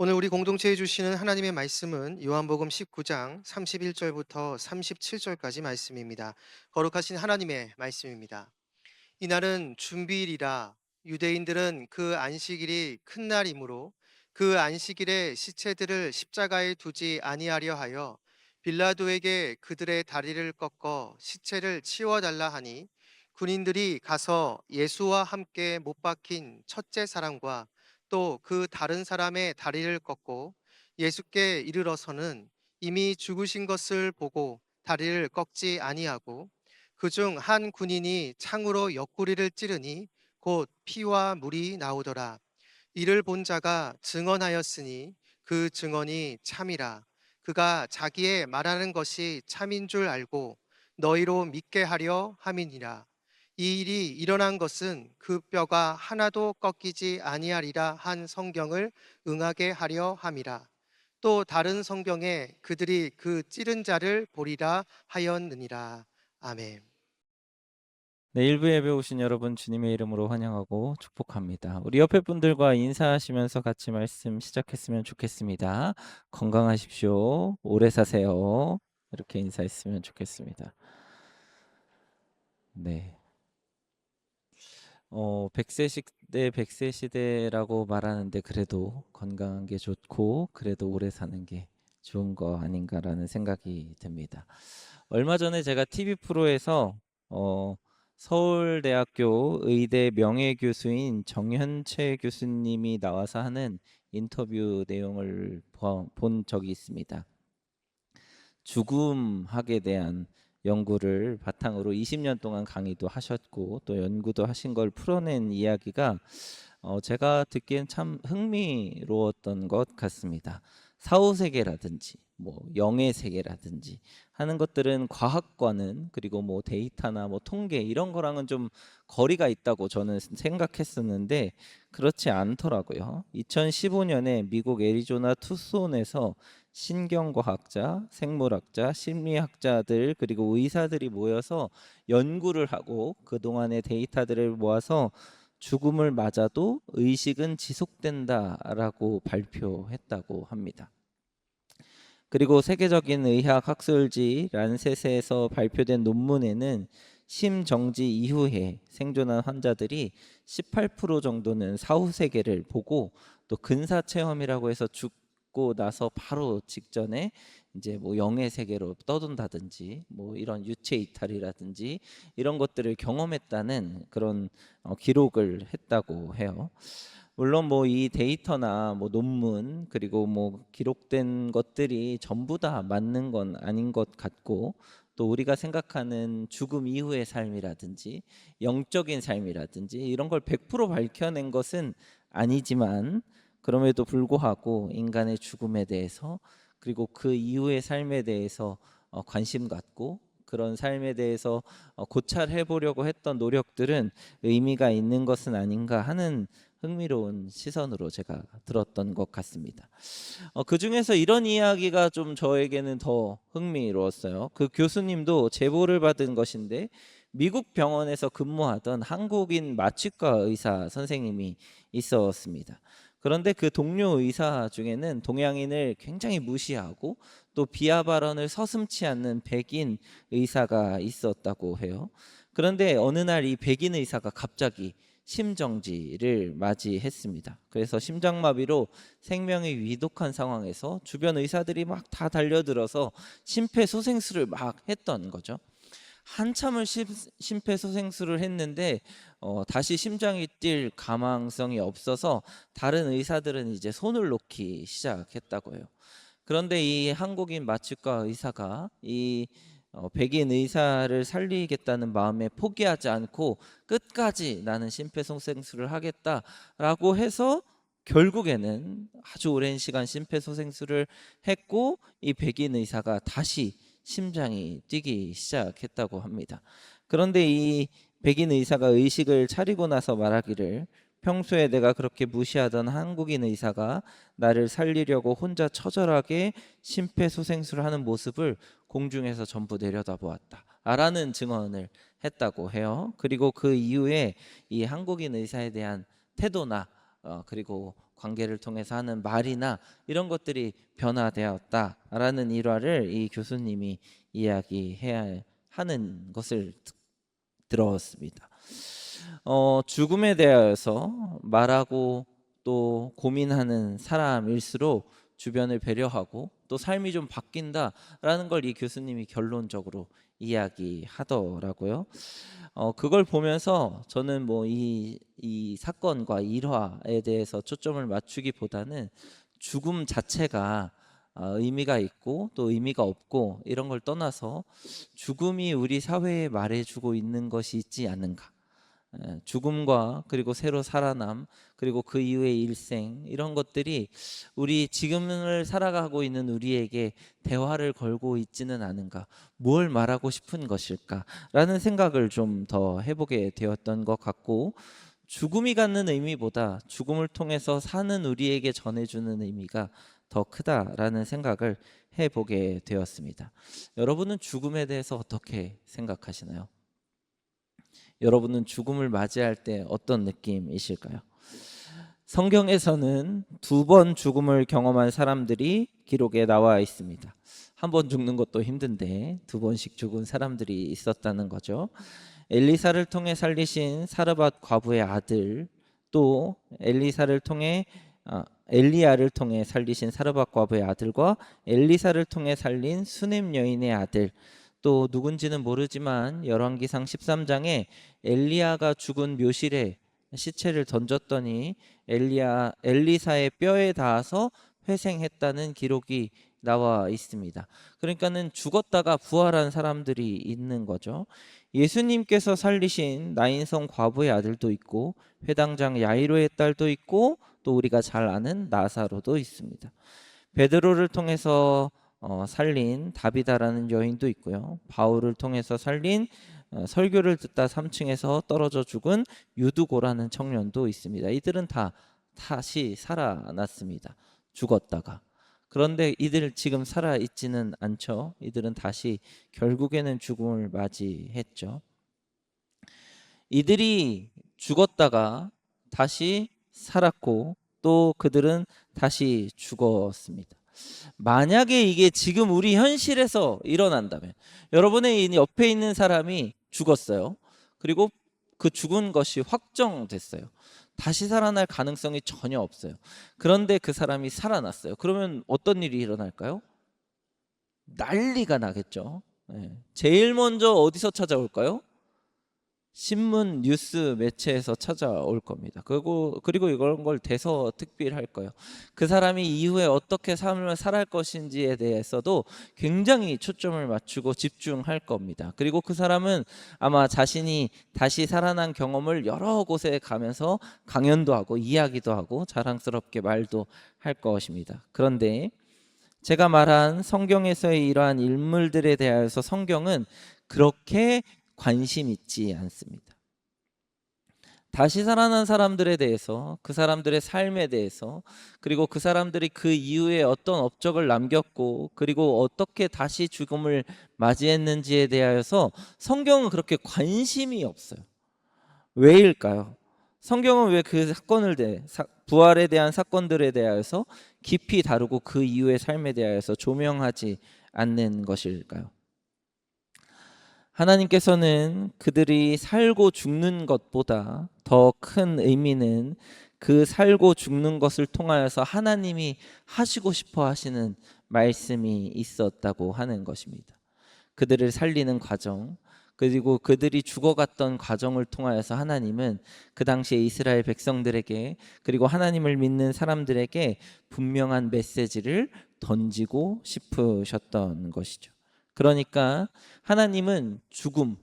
오늘 우리 공동체에 주시는 하나님의 말씀은 요한복음 19장 31절부터 37절까지 말씀입니다. 거룩하신 하나님의 말씀입니다. 이날은 준비일이라 유대인들은 그 안식일이 큰 날이므로 그 안식일에 시체들을 십자가에 두지 아니하려 하여 빌라도에게 그들의 다리를 꺾어 시체를 치워달라 하니 군인들이 가서 예수와 함께 못 박힌 첫째 사람과 또 그 다른 사람의 다리를 꺾고 예수께 이르러서는 이미 죽으신 것을 보고 다리를 꺾지 아니하고 그중 한 군인이 창으로 옆구리를 찌르니 곧 피와 물이 나오더라. 이를 본 자가 증언하였으니 그 증언이 참이라. 그가 자기의 말하는 것이 참인 줄 알고 너희로 믿게 하려 함이니라. 이 일이 일어난 것은 그 뼈가 하나도 꺾이지 아니하리라 한 성경을 응하게 하려 함이라. 또 다른 성경에 그들이 그 찌른 자를 보리라 하였느니라. 아멘. 네, 일부 예배 오신 여러분 주님의 이름으로 환영하고 축복합니다. 우리 옆에 분들과 인사하시면서 같이 말씀 시작했으면 좋겠습니다. 건강하십시오. 오래 사세요. 이렇게 인사했으면 좋겠습니다. 네. 100세 시대, 100세 시대라고 말하는데 그래도 건강한 게 좋고 그래도 오래 사는 게 좋은 거 아닌가라는 생각이 듭니다. 얼마 전에 제가 TV 프로에서 서울대학교 의대 명예교수인 정현채 교수님이 나와서 하는 인터뷰 내용을 본 적이 있습니다. 죽음학에 대한 연구를 바탕으로 20년 동안 강의도 하셨고 또 연구도 하신 걸 풀어낸 이야기가 제가 듣기엔 참 흥미로웠던 것 같습니다. 사후세계라든지 뭐 영의 세계라든지 하는 것들은 과학과는 그리고 뭐 데이터나 뭐 통계 이런 거랑은 좀 거리가 있다고 저는 생각했었는데 그렇지 않더라고요. 2015년에 미국 애리조나 투손에서 신경과학자, 생물학자, 심리학자들 그리고 의사들이 모여서 연구를 하고 그동안의 데이터들을 모아서 죽음을 맞아도 의식은 지속된다라고 발표했다고 합니다. 그리고 세계적인 의학 학술지 란셋에서 발표된 논문에는 심정지 이후에 생존한 환자들이 18% 정도는 사후 세계를 보고 또 근사 체험이라고 해서 죽고 나서 바로 직전에 이제 뭐 영의 세계로 떠든다든지 뭐 이런 유체 이탈이라든지 이런 것들을 경험했다는 그런 기록을 했다고 해요. 물론 뭐 이 데이터나 뭐 논문 그리고 뭐 기록된 것들이 전부 다 맞는 건 아닌 것 같고 또 우리가 생각하는 죽음 이후의 삶이라든지 영적인 삶이라든지 이런 걸 100% 밝혀낸 것은 아니지만 그럼에도 불구하고 인간의 죽음에 대해서 그리고 그 이후의 삶에 대해서 관심 갖고 그런 삶에 대해서 고찰해 보려고 했던 노력들은 의미가 있는 것은 아닌가 하는 흥미로운 시선으로 제가 들었던 것 같습니다. 그 중에서 이런 이야기가 좀 저에게는 더 흥미로웠어요. 그 교수님도 제보를 받은 것인데 미국 병원에서 근무하던 한국인 마취과 의사 선생님이 있었습니다. 그런데 그 동료 의사 중에는 동양인을 굉장히 무시하고 또 비하 발언을 서슴지 않는 백인 의사가 있었다고 해요. 그런데 어느 날 이 백인 의사가 갑자기 심정지를 맞이했습니다. 그래서 심장마비로 생명이 위독한 상황에서 주변 의사들이 막 다 달려들어서 심폐소생술을 막 했던 거죠. 한참을 심폐소생술을 했는데 다시 심장이 뛸 가망성이 없어서 다른 의사들은 이제 손을 놓기 시작했다고 해요. 그런데 이 한국인 마취과 의사가 이 백인 의사를 살리겠다는 마음에 포기하지 않고 끝까지 나는 심폐소생술을 하겠다라고 해서 결국에는 아주 오랜 시간 심폐소생술을 했고 이 백인 의사가 다시 심장이 뛰기 시작했다고 합니다. 그런데 이 백인 의사가 의식을 차리고 나서 말하기를 평소에 내가 그렇게 무시하던 한국인 의사가 나를 살리려고 혼자 처절하게 심폐소생술을 하는 모습을 공중에서 전부 내려다보았다 라는 증언을 했다고 해요. 그리고 그 이후에 이 한국인 의사에 대한 태도나 그리고 관계를 통해서 하는 말이나 이런 것들이 변화되었다라는 일화를 이 교수님이 이야기해야 하는 것을 들었습니다. 죽음에 대하여서 말하고 또 고민하는 사람일수록 주변을 배려하고 또 삶이 좀 바뀐다라는 걸 이 교수님이 결론적으로 이야기하더라고요. 그걸 보면서 저는 뭐 이 사건과 일화에 대해서 초점을 맞추기보다는 죽음 자체가 의미가 있고 또 의미가 없고 이런 걸 떠나서 죽음이 우리 사회에 말해주고 있는 것이 있지 않는가. 죽음과 그리고 새로 살아남 그리고 그 이후의 일생 이런 것들이 우리 지금을 살아가고 있는 우리에게 대화를 걸고 있지는 않은가, 뭘 말하고 싶은 것일까 라는 생각을 좀 더 해보게 되었던 것 같고, 죽음이 갖는 의미보다 죽음을 통해서 사는 우리에게 전해주는 의미가 더 크다라는 생각을 해보게 되었습니다. 여러분은 죽음에 대해서 어떻게 생각하시나요? 여러분은 죽음을 맞이할 때 어떤 느낌이실까요? 성경에서는 2번 죽음을 경험한 사람들이 기록에 나와 있습니다. 한 번 죽는 것도 힘든데 2번씩 죽은 사람들이 있었다는 거죠. 엘리사를 통해 살리신 사르밧 과부의 아들, 또 엘리야를 통해 살리신 사르밧 과부의 아들과 엘리사를 통해 살린 수넴 여인의 아들, 또 누군지는 모르지만 열왕기상 13장에 엘리야가 죽은 묘실에 시체를 던졌더니 엘리사의 뼈에 닿아서 회생했다는 기록이 나와 있습니다. 그러니까는 죽었다가 부활한 사람들이 있는 거죠. 예수님께서 살리신 나인성 과부의 아들도 있고 회당장 야이로의 딸도 있고 또 우리가 잘 아는 나사로도 있습니다. 베드로를 통해서 살린 다비다라는 여인도 있고요. 바울을 통해서 살린 설교를 듣다 3층에서 떨어져 죽은 유두고라는 청년도 있습니다. 이들은 다 다시 살아났습니다. 죽었다가. 그런데 이들 지금 살아 있지는 않죠. 이들은 다시 결국에는 죽음을 맞이했죠. 이들이 죽었다가 다시 살았고 또 그들은 다시 죽었습니다. 만약에 이게 지금 우리 현실에서 일어난다면, 여러분의 이 옆에 있는 사람이 죽었어요. 그리고 그 죽은 것이 확정됐어요. 다시 살아날 가능성이 전혀 없어요. 그런데 그 사람이 살아났어요. 그러면 어떤 일이 일어날까요? 난리가 나겠죠. 제일 먼저 어디서 찾아올까요? 신문, 뉴스, 매체에서 찾아올 겁니다. 그리고 이런 걸 대서특필할 거예요. 그 사람이 이후에 어떻게 삶을 살아갈 것인지에 대해서도 굉장히 초점을 맞추고 집중할 겁니다. 그리고 그 사람은 아마 자신이 다시 살아난 경험을 여러 곳에 가면서 강연도 하고 이야기도 하고 자랑스럽게 말도 할 것입니다. 그런데 제가 말한 성경에서의 이러한 인물들에 대하여서 성경은 그렇게 관심 있지 않습니다. 다시 살아난 사람들에 대해서, 그 사람들의 삶에 대해서, 그리고 그 사람들이 그 이후에 어떤 업적을 남겼고 그리고 어떻게 다시 죽음을 맞이했는지에 대하여서 성경은 그렇게 관심이 없어요. 왜일까요? 성경은 왜 그 부활에 대한 사건들에 대하여서 깊이 다루고 그 이후의 삶에 대하여서 조명하지 않는 것일까요? 하나님께서는 그들이 살고 죽는 것보다 더 큰 의미는 그 살고 죽는 것을 통하여서 하나님이 하시고 싶어 하시는 말씀이 있었다고 하는 것입니다. 그들을 살리는 과정, 그리고 그들이 죽어갔던 과정을 통하여서 하나님은 그 당시에 이스라엘 백성들에게 그리고 하나님을 믿는 사람들에게 분명한 메시지를 던지고 싶으셨던 것이죠. 그러니까 하나님은 죽음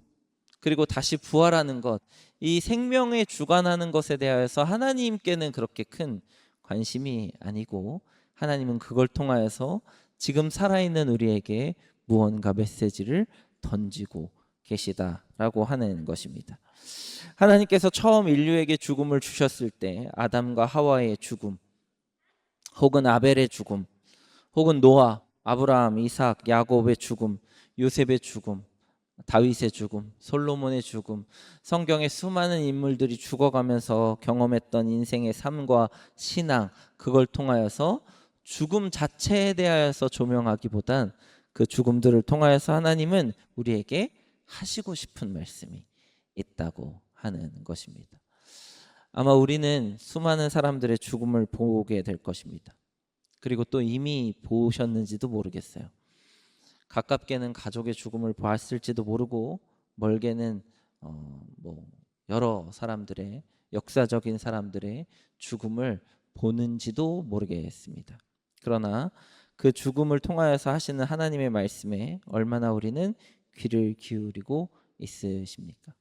그리고 다시 부활하는 것, 이 생명에 주관하는 것에 대하여서 하나님께는 그렇게 큰 관심이 아니고, 하나님은 그걸 통하여서 지금 살아있는 우리에게 무언가 메시지를 던지고 계시다라고 하는 것입니다. 하나님께서 처음 인류에게 죽음을 주셨을 때 아담과 하와의 죽음, 혹은 아벨의 죽음, 혹은 노아, 아브라함, 이삭, 야곱의 죽음, 요셉의 죽음, 다윗의 죽음, 솔로몬의 죽음, 성경의 수많은 인물들이 죽어가면서 경험했던 인생의 삶과 신앙, 그걸 통하여서 죽음 자체에 대하여서 조명하기보단 그 죽음들을 통하여서 하나님은 우리에게 하시고 싶은 말씀이 있다고 하는 것입니다. 아마 우리는 수많은 사람들의 죽음을 보게 될 것입니다. 그리고 또 이미 보셨는지도 모르겠어요. 가깝게는 가족의 죽음을 보았을지도 모르고, 멀게는 뭐 여러 사람들의, 역사적인 사람들의 죽음을 보는지도 모르겠습니다. 그러나 그 죽음을 통하여서 하시는 하나님의 말씀에 얼마나 우리는 귀를 기울이고 있으십니까?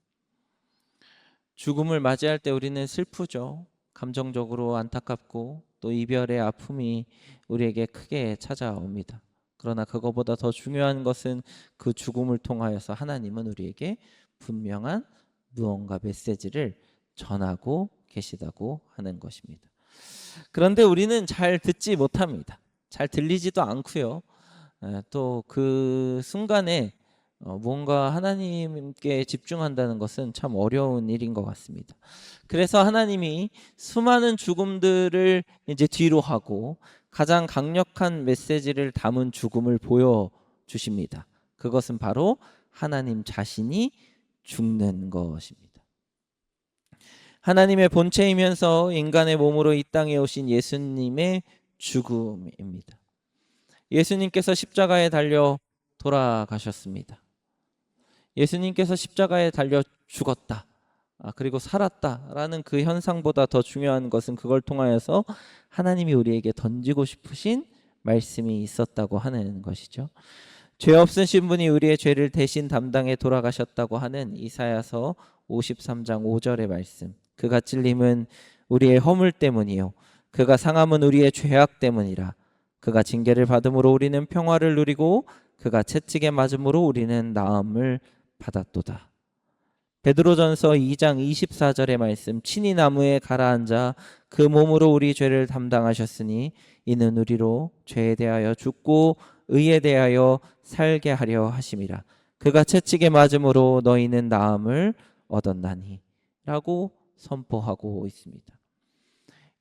죽음을 맞이할 때 우리는 슬프죠. 감정적으로 안타깝고 또 이별의 아픔이 우리에게 크게 찾아옵니다. 그러나 그거보다 더 중요한 것은 그 죽음을 통하여서 하나님은 우리에게 분명한 무언가 메시지를 전하고 계시다고 하는 것입니다. 그런데 우리는 잘 듣지 못합니다. 잘 들리지도 않고요. 또 그 순간에 무언가 하나님께 집중한다는 것은 참 어려운 일인 것 같습니다. 그래서 하나님이 수많은 죽음들을 이제 뒤로 하고 가장 강력한 메시지를 담은 죽음을 보여주십니다. 그것은 바로 하나님 자신이 죽는 것입니다. 하나님의 본체이면서 인간의 몸으로 이 땅에 오신 예수님의 죽음입니다. 예수님께서 십자가에 달려 돌아가셨습니다. 예수님께서 십자가에 달려 죽었다, 그리고 살았다라는 그 현상보다 더 중요한 것은 그걸 통하여서 하나님이 우리에게 던지고 싶으신 말씀이 있었다고 하는 것이죠. 죄 없으신 분이 우리의 죄를 대신 담당해 돌아가셨다고 하는 이사야서 53장 5절의 말씀. 그가 찔림은 우리의 허물 때문이요 그가 상함은 우리의 죄악 때문이라. 그가 징계를 받음으로 우리는 평화를 누리고 그가 채찍에 맞음으로 우리는 나음을 받았도다. 베드로전서 2장 24절의 말씀. 친히 나무에 가라앉아 그 몸으로 우리 죄를 담당하셨으니 이는 우리로 죄에 대하여 죽고 의에 대하여 살게 하려 하심이라. 그가 채찍에 맞음으로 너희는 나음을 얻었나니 라고 선포하고 있습니다.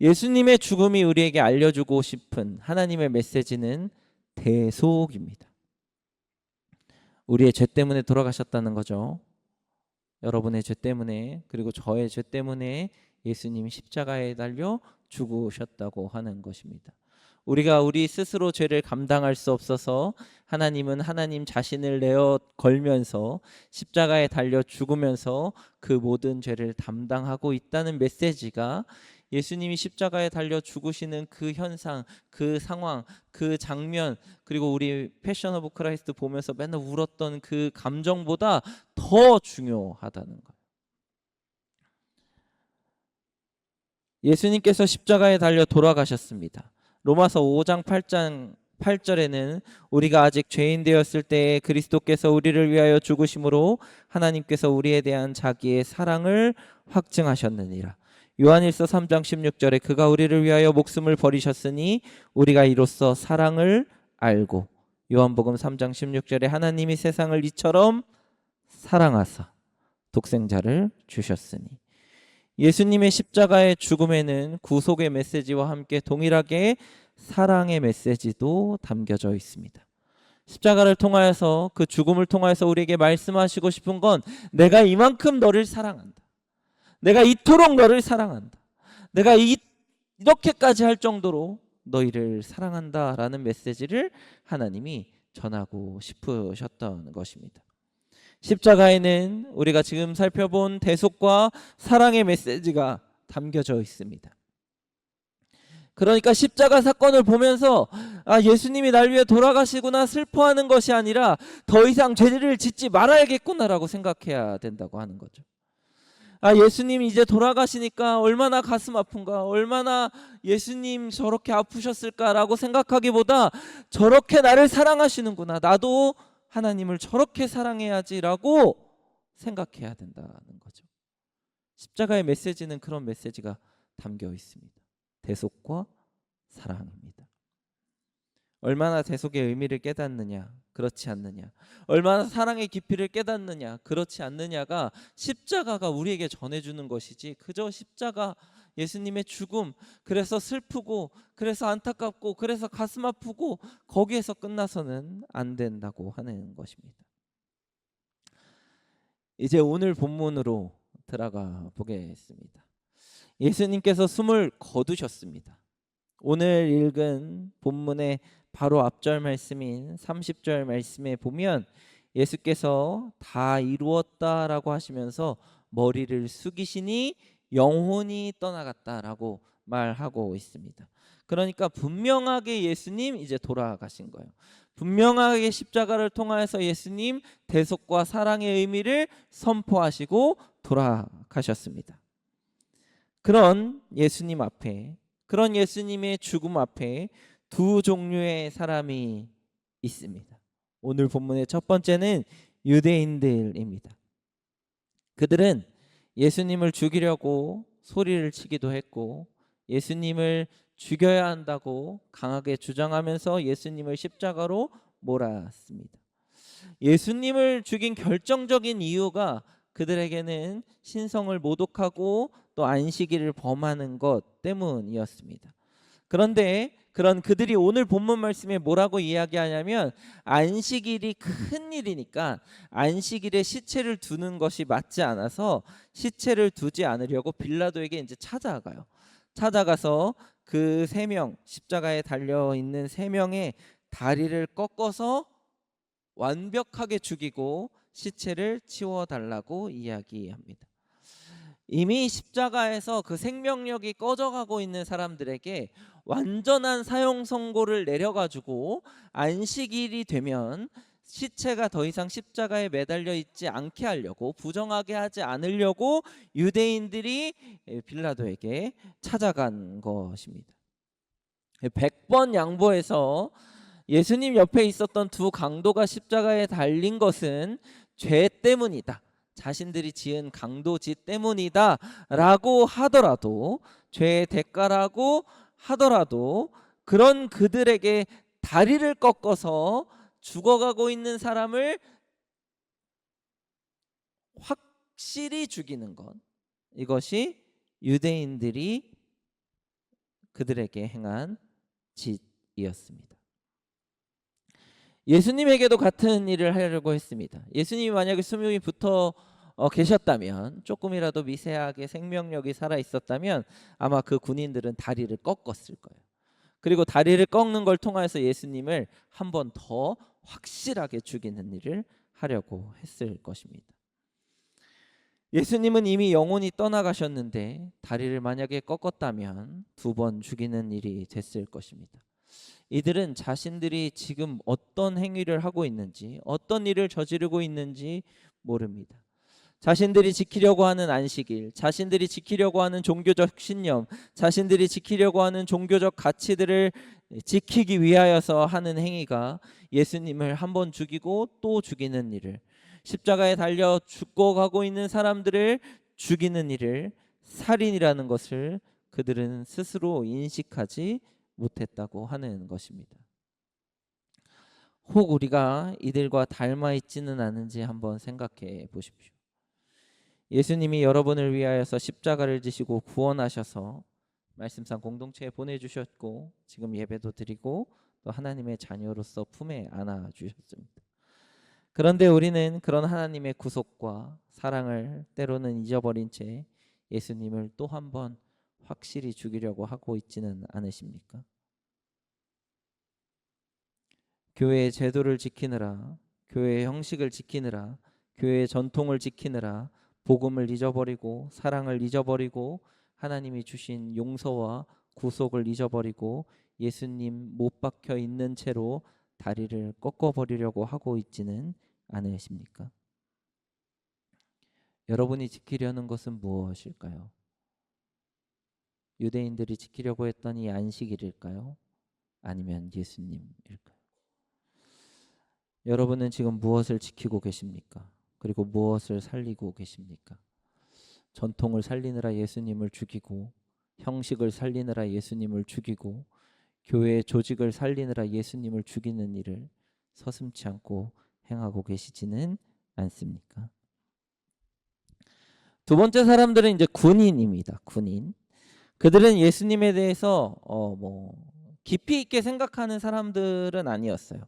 예수님의 죽음이 우리에게 알려주고 싶은 하나님의 메시지는 대속입니다. 우리의 죄 때문에 돌아가셨다는 거죠. 여러분의 죄 때문에, 그리고 저의 죄 때문에 예수님이 십자가에 달려 죽으셨다고 하는 것입니다. 우리가 우리 스스로 죄를 감당할 수 없어서 하나님은 하나님 자신을 내어 걸면서 십자가에 달려 죽으면서 그 모든 죄를 담당하고 있다는 메시지가, 예수님이 십자가에 달려 죽으시는 그 현상, 그 상황, 그 장면, 그리고 우리 패션 오브 크라이스트 보면서 맨날 울었던 그 감정보다 더 중요하다는 거예요. 예수님께서 십자가에 달려 돌아가셨습니다. 로마서 5장 8절에는 우리가 아직 죄인 되었을 때에 그리스도께서 우리를 위하여 죽으심으로 하나님께서 우리에 대한 자기의 사랑을 확증하셨느니라. 요한일서 3장 16절에 그가 우리를 위하여 목숨을 버리셨으니 우리가 이로써 사랑을 알고, 요한복음 3장 16절에 하나님이 세상을 이처럼 사랑하사 독생자를 주셨으니. 예수님의 십자가의 죽음에는 구속의 메시지와 함께 동일하게 사랑의 메시지도 담겨져 있습니다. 십자가를 통하여서, 그 죽음을 통하여서 우리에게 말씀하시고 싶은 건 내가 이만큼 너를 사랑한다. 내가 이토록 너를 사랑한다. 내가 이렇게까지 할 정도로 너희를 사랑한다라는 메시지를 하나님이 전하고 싶으셨던 것입니다. 십자가에는 우리가 지금 살펴본 대속과 사랑의 메시지가 담겨져 있습니다. 그러니까 십자가 사건을 보면서 예수님이 날 위해 돌아가시구나 슬퍼하는 것이 아니라 더 이상 죄를 짓지 말아야겠구나라고 생각해야 된다고 하는 거죠. 예수님이 이제 돌아가시니까 얼마나 가슴 아픈가, 얼마나 예수님 저렇게 아프셨을까라고 생각하기보다 저렇게 나를 사랑하시는구나, 나도 하나님을 저렇게 사랑해야지라고 생각해야 된다는 거죠. 십자가의 메시지는 그런 메시지가 담겨 있습니다. 대속과 사랑입니다. 얼마나 대속의 의미를 깨닫느냐, 그렇지 않느냐. 얼마나 사랑의 깊이를 깨닫느냐, 그렇지 않느냐가 십자가가 우리에게 전해주는 것이지, 그저 십자가 예수님의 죽음, 그래서 슬프고 그래서 안타깝고 그래서 가슴 아프고 거기에서 끝나서는 안 된다고 하는 것입니다. 이제 오늘 본문으로 들어가 보겠습니다. 예수님께서 숨을 거두셨습니다. 오늘 읽은 본문의 바로 앞절 말씀인 30절 말씀에 보면 예수께서 다 이루었다라고 하시면서 머리를 숙이시니 영혼이 떠나갔다라고 말하고 있습니다. 그러니까 분명하게 예수님 이제 돌아가신 거예요. 분명하게 십자가를 통하여서 예수님 대속과 사랑의 의미를 선포하시고 돌아가셨습니다. 그런 예수님 앞에, 그런 예수님의 죽음 앞에 두 종류의 사람이 있습니다. 오늘 본문의 첫 번째는 유대인들입니다. 그들은 예수님을 죽이려고 소리를 치기도 했고 예수님을 죽여야 한다고 강하게 주장하면서 예수님을 십자가로 몰았습니다. 예수님을 죽인 결정적인 이유가 그들에게는 신성을 모독하고 또 안식일을 범하는 것 때문이었습니다. 그런데 그런 그들이 오늘 본문 말씀에 뭐라고 이야기하냐면 안식일이 큰 일이니까 안식일에 시체를 두는 것이 맞지 않아서 시체를 두지 않으려고 빌라도에게 이제 찾아가요. 찾아가서 그 세 명, 십자가에 달려 있는 세 명의 다리를 꺾어서 완벽하게 죽이고 시체를 치워달라고 이야기합니다. 이미 십자가에서 그 생명력이 꺼져가고 있는 사람들에게 완전한 사형 선고를 내려가지고 안식일이 되면 시체가 더 이상 십자가에 매달려 있지 않게 하려고, 부정하게 하지 않으려고 유대인들이 빌라도에게 찾아간 것입니다. 100번 양보해서 예수님 옆에 있었던 두 강도가 십자가에 달린 것은 죄 때문이다, 자신들이 지은 강도짓 때문이다 라고 하더라도, 죄의 대가라고 하더라도 그런 그들에게 다리를 꺾어서 죽어가고 있는 사람을 확실히 죽이는 것, 이것이 유대인들이 그들에게 행한 짓이었습니다. 예수님에게도 같은 일을 하려고 했습니다. 예수님이 만약에 숨이 붙어 계셨다면, 조금이라도 미세하게 생명력이 살아 있었다면 아마 그 군인들은 다리를 꺾었을 거예요. 그리고 다리를 꺾는 걸 통해서 예수님을 한 번 더 확실하게 죽이는 일을 하려고 했을 것입니다. 예수님은 이미 영혼이 떠나가셨는데 다리를 만약에 꺾었다면 두 번 죽이는 일이 됐을 것입니다. 이들은 자신들이 지금 어떤 행위를 하고 있는지, 어떤 일을 저지르고 있는지 모릅니다. 자신들이 지키려고 하는 안식일, 자신들이 지키려고 하는 종교적 신념, 자신들이 지키려고 하는 종교적 가치들을 지키기 위하여서 하는 행위가 예수님을 한 번 죽이고 또 죽이는 일을, 십자가에 달려 죽어가고 있는 사람들을 죽이는 일을 살인이라는 것을 그들은 스스로 인식하지 못했다고 하는 것입니다. 혹 우리가 이들과 닮아 있지는 않은지 한번 생각해 보십시오. 예수님이 여러분을 위하여서 십자가를 지시고 구원하셔서 말씀상 공동체에 보내주셨고 지금 예배도 드리고 또 하나님의 자녀로서 품에 안아주셨습니다. 그런데 우리는 그런 하나님의 구속과 사랑을 때로는 잊어버린 채 예수님을 또 한 번 확실히 죽이려고 하고 있지는 않으십니까? 교회의 제도를 지키느라, 교회의 형식을 지키느라, 교회의 전통을 지키느라 복음을 잊어버리고 사랑을 잊어버리고 하나님이 주신 용서와 구속을 잊어버리고 예수님 못 박혀 있는 채로 다리를 꺾어버리려고 하고 있지는 않으십니까? 여러분이 지키려는 것은 무엇일까요? 유대인들이 지키려고 했던 이 안식일일까요? 아니면 예수님일까요? 여러분은 지금 무엇을 지키고 계십니까? 그리고 무엇을 살리고 계십니까? 전통을 살리느라 예수님을 죽이고 형식을 살리느라 예수님을 죽이고 교회의 조직을 살리느라 예수님을 죽이는 일을 서슴지 않고 행하고 계시지는 않습니까? 두 번째 사람들은 이제 군인입니다. 군인. 그들은 예수님에 대해서 깊이 있게 생각하는 사람들은 아니었어요.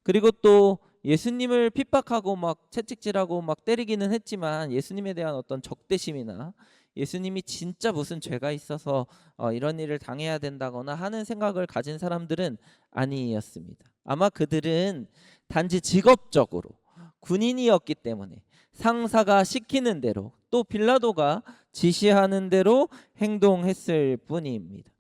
그리고 또 예수님을 핍박하고 막 채찍질하고 막 때리기는 했지만 예수님에 대한 어떤 적대심이나 예수님이 진짜 무슨 죄가 있어서 이런 일을 당해야 된다거나 하는 생각을 가진 사람들은 아니었습니다. 아마 그들은 단지 직업적으로 군인이었기 때문에 상사가 시키는 대로 또 빌라도가 지시하는 대로 행동했을 뿐입니다.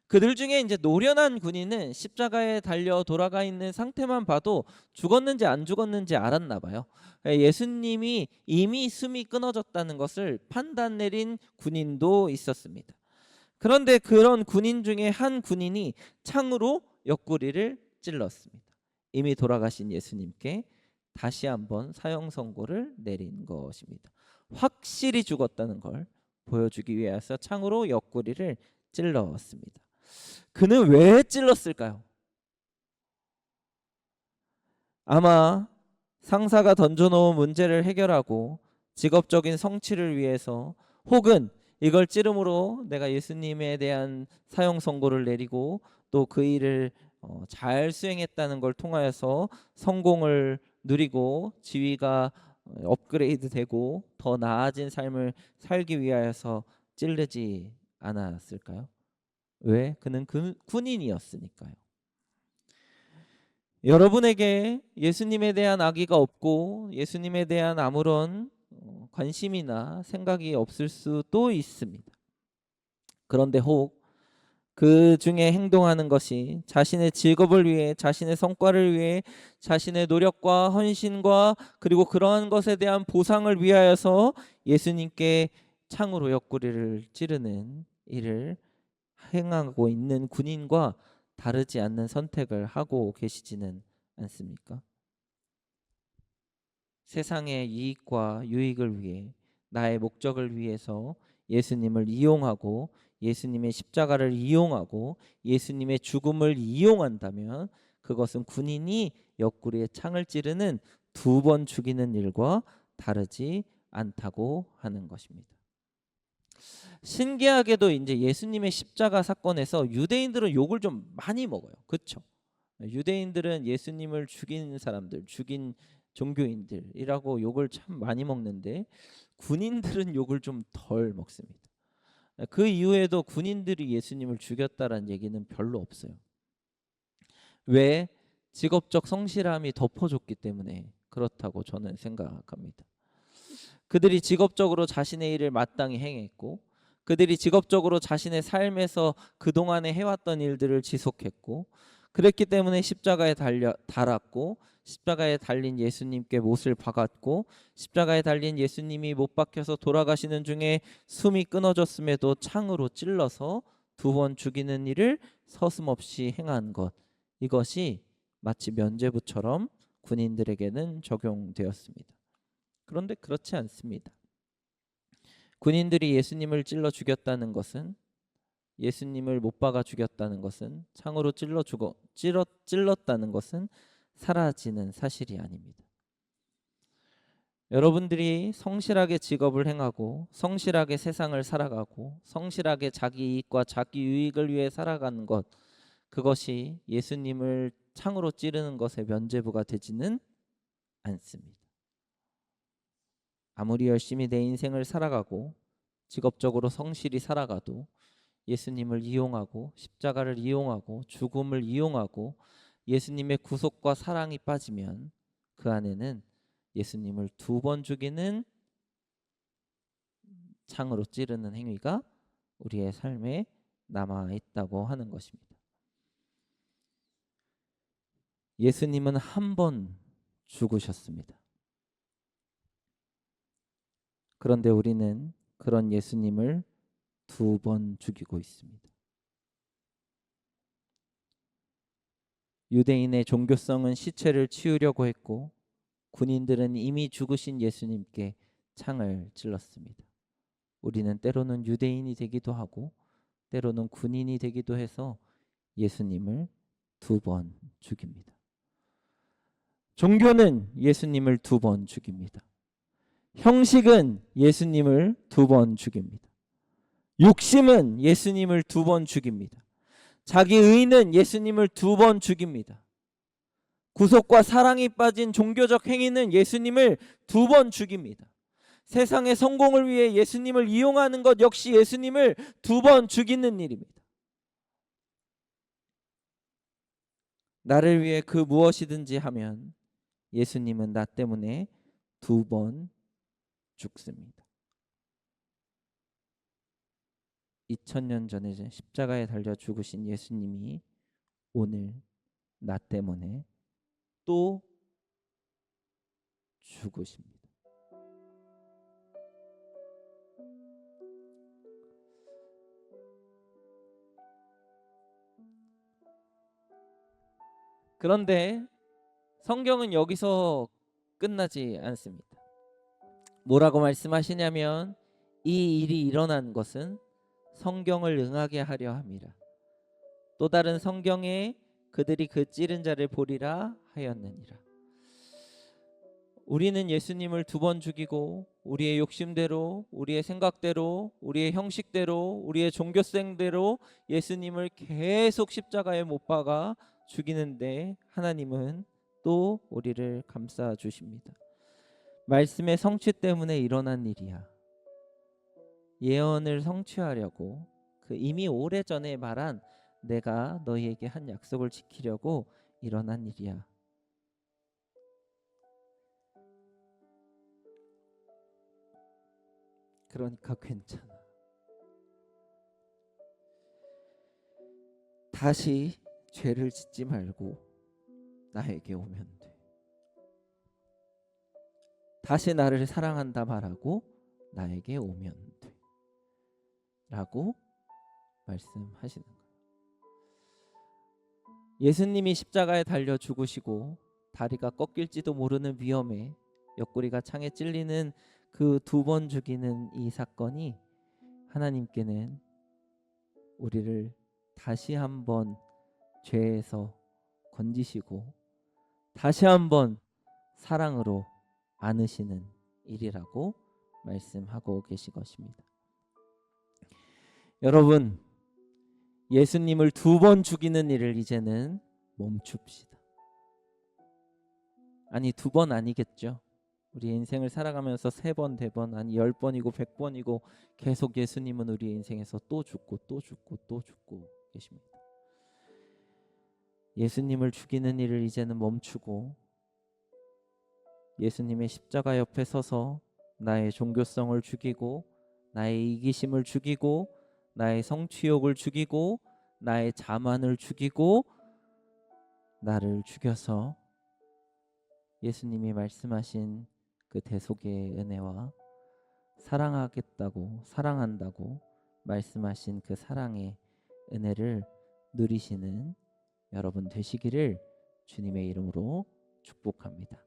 그들 중에 이제 노련한 군인은 십자가에 달려 돌아가 있는 상태만 봐도 죽었는지 안 죽었는지 알았나 봐요. 예수님이 이미 숨이 끊어졌다는 것을 판단 내린 군인도 있었습니다. 그런데 그런 군인 중에 한 군인이 창으로 옆구리를 찔렀습니다. 이미 돌아가신 예수님께 다시 한번 사형 선고를 내린 것입니다. 확실히 죽었다는 걸 보여주기 위해서 창으로 옆구리를 찔렀습니다. 그는 왜 찔렀을까요? 아마 상사가 던져놓은 문제를 해결하고 직업적인 성취를 위해서, 혹은 이걸 찌름으로 내가 예수님에 대한 사형 선고를 내리고 또 그 일을 잘 수행했다는 걸 통하여서 성공을 누리고 지위가 업그레이드 되고 더 나아진 삶을 살기 위하여서 찌르지 않았을까요? 왜? 그는 군인이었으니까요. 여러분에게 예수님에 대한 악의가 없고 예수님에 대한 아무런 관심이나 생각이 없을 수도 있습니다. 그런데 혹 그 중에 행동하는 것이 자신의 직업을 위해, 자신의 성과를 위해, 자신의 노력과 헌신과 그리고 그러한 것에 대한 보상을 위하여서 예수님께 창으로 옆구리를 찌르는 일을 행하고 있는 군인과 다르지 않는 선택을 하고 계시지는 않습니까? 세상의 이익과 유익을 위해, 나의 목적을 위해서 예수님을 이용하고 예수님의 십자가를 이용하고 예수님의 죽음을 이용한다면 그것은 군인이 옆구리에 창을 찌르는 2번 죽이는 일과 다르지 않다고 하는 것입니다. 신기하게도 이제 예수님의 십자가 사건에서 유대인들은 욕을 좀 많이 먹어요. 그렇죠? 유대인들은 예수님을 죽인 사람들, 죽인 종교인들이라고 욕을 참 많이 먹는데 군인들은 욕을 좀 덜 먹습니다. 그 이후에도 군인들이 예수님을 죽였다라는 얘기는 별로 없어요. 왜? 직업적 성실함이 덮어줬기 때문에 그렇다고 저는 생각합니다. 그들이 직업적으로 자신의 일을 마땅히 행했고, 그들이 직업적으로 자신의 삶에서 그동안에 해왔던 일들을 지속했고, 그랬기 때문에 십자가에 달았고, 십자가에 달린 예수님께 못을 박았고, 십자가에 달린 예수님이 못 박혀서 돌아가시는 중에 숨이 끊어졌음에도 창으로 찔러서 2번 죽이는 일을 서슴없이 행한 것, 이것이 마치 면죄부처럼 군인들에게는 적용되었습니다. 그런데 그렇지 않습니다. 군인들이 예수님을 찔러 죽였다는 것은, 예수님을 못 박아 죽였다는 것은, 창으로 찔렀다는 것은 사라지는 사실이 아닙니다. 여러분들이 성실하게 직업을 행하고 성실하게 세상을 살아가고 성실하게 자기 이익과 자기 유익을 위해 살아가는 것, 그것이 예수님을 창으로 찌르는 것의 면죄부가 되지는 않습니다. 아무리 열심히 내 인생을 살아가고 직업적으로 성실히 살아가도 예수님을 이용하고 십자가를 이용하고 죽음을 이용하고 예수님의 구속과 사랑이 빠지면 그 안에는 예수님을 2번 죽이는 창으로 찌르는 행위가 우리의 삶에 남아 있다고 하는 것입니다. 예수님은 한 번 죽으셨습니다. 그런데 우리는 그런 예수님을 2번 죽이고 있습니다. 유대인의 종교성은 시체를 치우려고 했고 군인들은 이미 죽으신 예수님께 창을 찔렀습니다. 우리는 때로는 유대인이 되기도 하고 때로는 군인이 되기도 해서 예수님을 2번 죽입니다. 종교는 예수님을 2번 죽입니다. 형식은 예수님을 2번 죽입니다. 욕심은 예수님을 2번 죽입니다. 자기 의는 예수님을 2번 죽입니다. 구속과 사랑이 빠진 종교적 행위는 예수님을 2번 죽입니다. 세상의 성공을 위해 예수님을 이용하는 것 역시 예수님을 2번 죽이는 일입니다. 나를 위해 그 무엇이든지 하면 예수님은 나 때문에 2번 죽습니다. 2000년 전에 십자가에 달려 죽으신 예수님이 오늘 나 때문에 또 죽으십니다. 그런데 성경은 여기서 끝나지 않습니다. 뭐라고 말씀하시냐면 이 일이 일어난 것은 성경을 응하게 하려 함이라. 또 다른 성경에 그들이 그 찌른 자를 보리라 하였느니라. 우리는 예수님을 2번 죽이고 우리의 욕심대로, 우리의 생각대로, 우리의 형식대로, 우리의 종교성대로 예수님을 계속 십자가에 못 박아 죽이는데 하나님은 또 우리를 감싸 주십니다. 말씀의 성취 때문에 일어난 일이야. 예언을 성취하려고 그 이미 오래전에 말한 내가 너희에게 한 약속을 지키려고 일어난 일이야. 그러니까 괜찮아. 다시 죄를 짓지 말고 나에게 오면 돼. 다시 나를 사랑한다 말하고 나에게 오면 돼. 라고 말씀하시는 거예요. 예수님이 십자가에 달려 죽으시고 다리가 꺾일지도 모르는 위험에 옆구리가 창에 찔리는 그 2번 죽이는 이 사건이 하나님께는 우리를 다시 한번 죄에서 건지시고 다시 한번 사랑으로 안으시는 일이라고 말씀하고 계신 것입니다. 여러분, 예수님을 2번 죽이는 일을 이제는 멈춥시다. 아니 2번 아니겠죠. 우리 인생을 살아가면서 3번, 4번, 아니 10번이고 100번이고 계속 예수님은 우리 인생에서 또 죽고 또 죽고 또 죽고 계십니다. 예수님을 죽이는 일을 이제는 멈추고 예수님의 십자가 옆에 서서 나의 종교성을 죽이고 나의 이기심을 죽이고 나의 성취욕을 죽이고 나의 자만을 죽이고 나를 죽여서 예수님이 말씀하신 그 대속의 은혜와 사랑하겠다고 사랑한다고 말씀하신 그 사랑의 은혜를 누리시는 여러분 되시기를 주님의 이름으로 축복합니다.